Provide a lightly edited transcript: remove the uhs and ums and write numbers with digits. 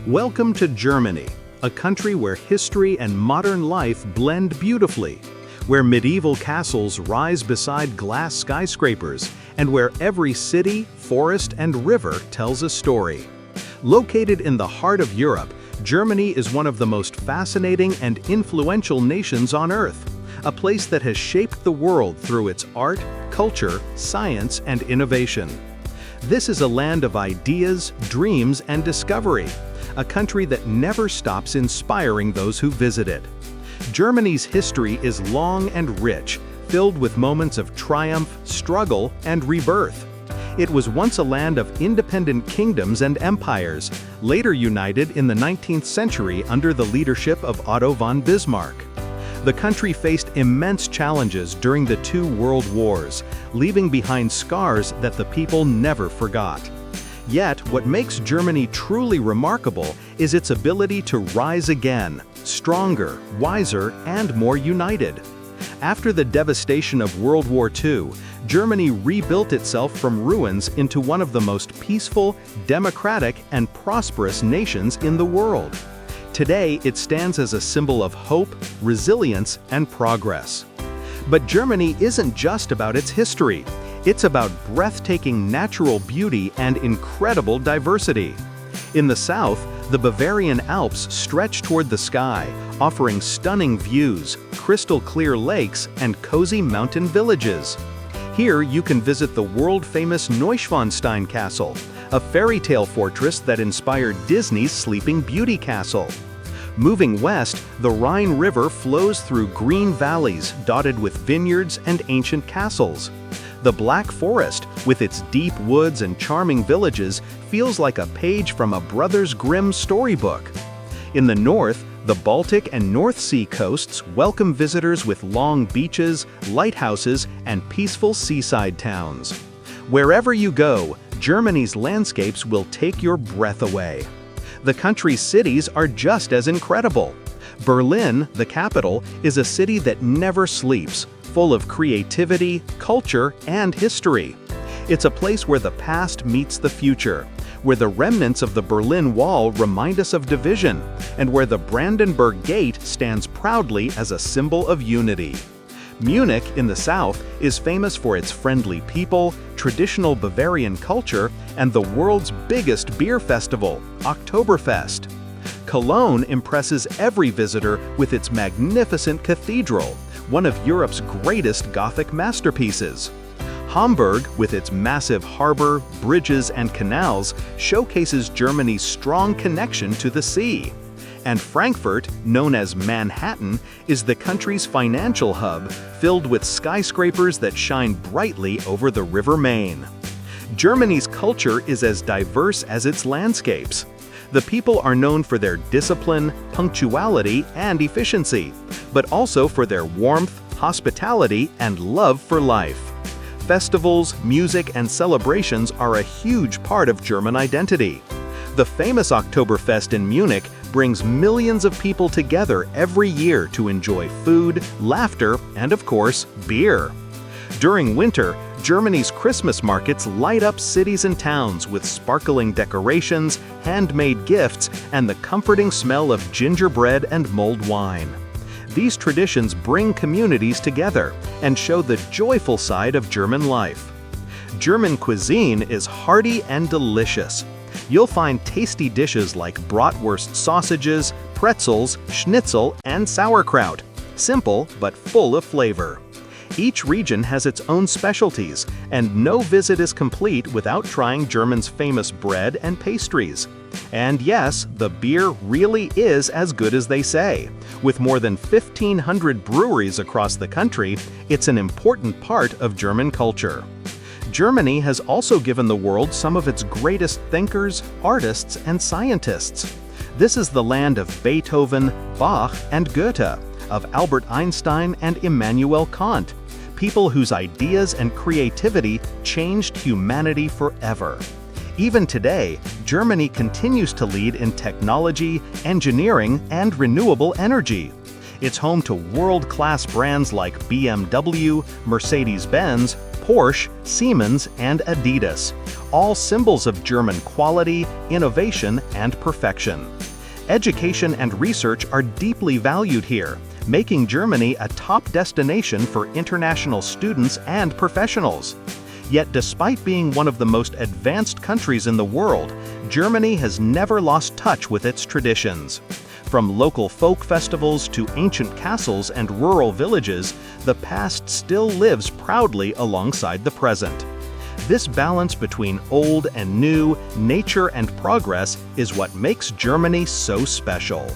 Welcome to Germany, a country where history and modern life blend beautifully, where medieval castles rise beside glass skyscrapers, and where every city, forest, and river tells a story. Located in the heart of Europe, Germany is one of the most fascinating and influential nations on Earth, a place that has shaped the world through its art, culture, science, and innovation. This is a land of ideas, dreams, and discovery, a country that never stops inspiring those who visit it. Germany's history is long and rich, filled with moments of triumph, struggle, and rebirth. It was once a land of independent kingdoms and empires, later united in the 19th century under the leadership of Otto von Bismarck. The country faced immense challenges during the two world wars, leaving behind scars that the people never forgot. Yet, what makes Germany truly remarkable is its ability to rise again, stronger, wiser, and more united. After the devastation of World War II, Germany rebuilt itself from ruins into one of the most peaceful, democratic, and prosperous nations in the world. Today, it stands as a symbol of hope, resilience, and progress. But Germany isn't just about its history. It's about breathtaking natural beauty and incredible diversity. In the south, the Bavarian Alps stretch toward the sky, offering stunning views, crystal-clear lakes, and cozy mountain villages. Here you can visit the world-famous Neuschwanstein Castle, a fairy tale fortress that inspired Disney's Sleeping Beauty Castle. Moving west, the Rhine River flows through green valleys dotted with vineyards and ancient castles. The Black Forest, with its deep woods and charming villages, feels like a page from a Brothers Grimm storybook. In the north, the Baltic and North Sea coasts welcome visitors with long beaches, lighthouses, and peaceful seaside towns. Wherever you go, Germany's landscapes will take your breath away. The country's cities are just as incredible. Berlin, the capital, is a city that never sleeps, full of creativity, culture, and history. It's a place where the past meets the future, where the remnants of the Berlin Wall remind us of division, and where the Brandenburg Gate stands proudly as a symbol of unity. Munich, in the south, is famous for its friendly people, traditional Bavarian culture, and the world's biggest beer festival, Oktoberfest. Cologne impresses every visitor with its magnificent cathedral, one of Europe's greatest Gothic masterpieces. Hamburg, with its massive harbor, bridges, and canals, showcases Germany's strong connection to the sea. And Frankfurt, known as Manhattan, is the country's financial hub, filled with skyscrapers that shine brightly over the River Main. Germany's culture is as diverse as its landscapes. The people are known for their discipline, punctuality, and efficiency, but also for their warmth, hospitality, and love for life. Festivals, music, and celebrations are a huge part of German identity. The famous Oktoberfest in Munich brings millions of people together every year to enjoy food, laughter, and of course, beer. During winter, Germany's Christmas markets light up cities and towns with sparkling decorations, handmade gifts, and the comforting smell of gingerbread and mulled wine. These traditions bring communities together and show the joyful side of German life. German cuisine is hearty and delicious. You'll find tasty dishes like bratwurst sausages, pretzels, schnitzel, and sauerkraut. Simple but full of flavor. Each region has its own specialties, and no visit is complete without trying Germany's famous bread and pastries. And yes, the beer really is as good as they say. With more than 1,500 breweries across the country, it's an important part of German culture. Germany has also given the world some of its greatest thinkers, artists, and scientists. This is the land of Beethoven, Bach, and Goethe, of Albert Einstein and Immanuel Kant, people whose ideas and creativity changed humanity forever. Even today, Germany continues to lead in technology, engineering, and renewable energy. It's home to world-class brands like BMW, Mercedes-Benz, Porsche, Siemens, and Adidas, all symbols of German quality, innovation, and perfection. Education and research are deeply valued here, making Germany a top destination for international students and professionals. Yet despite being one of the most advanced countries in the world, Germany has never lost touch with its traditions. From local folk festivals to ancient castles and rural villages, the past still lives proudly alongside the present. This balance between old and new, nature and progress is what makes Germany so special.